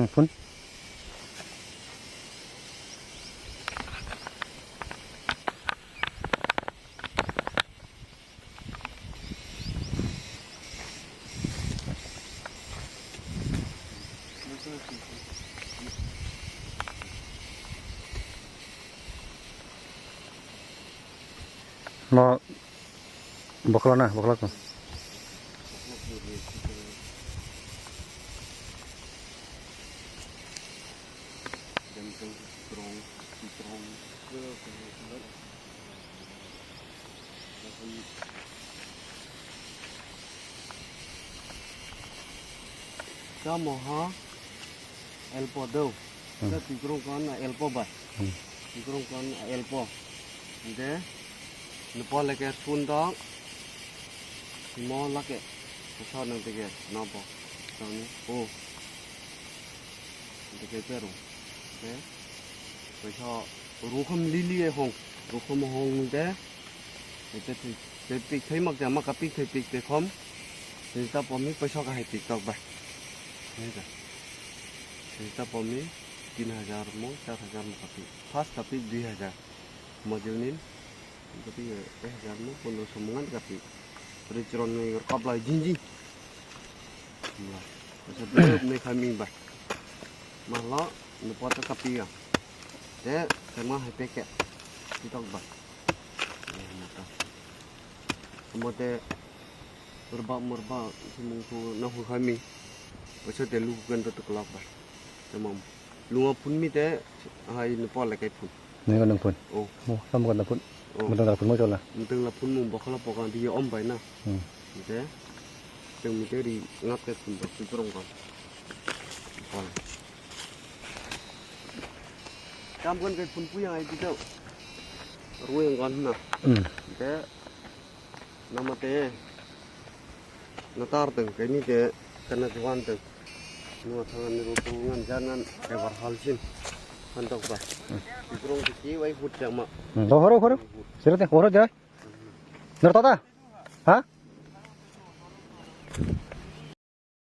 pun. Mau boklo na, boklo ko. Cho mồ hó elpo đâu cái tí con elpo bật tí con elpo thế nó lại cái phun đó thì mò lắc cái sau này cái nó bỏ sau này ô cái rồi thế rồi cho rú không lili hồng rú không hồng thế thì thấy mặc cái mặc cái pik thì không thì ta bỏ miếng phải cho cái pik tao vậy kita pemi 3,000 mau 4,000 mau tapi pas tapi 2,000 mau jauhin tapi 1,000 mau pun semungan tapi perciron ni kapal jinji lah sebelum ni kami bah malah nupat tapi ya deh sama hepeket kita bah kemudian merba semungku nahu kami Pasal dia lukan tu kelak bah, memang lunga pun mi deh, hai nepal lagi pun. Ni kan pun. Oh, sama kan pun. Betul lah pun macam lah. Betul lah pun mung bakal pokan dia om bay na. Deh, yang mi deh di ngat ke pun tu terong kan. Nepal. Kamu kan ke pun punya itu tu, ruang kan na. Deh, nama deh, natar tu, kayak ni deh, karena tuan tu. Nuat tangan rutungan jangan evar halsin hantok bah dikurung kiki wai hut jama horo sirat horo jai nertata ha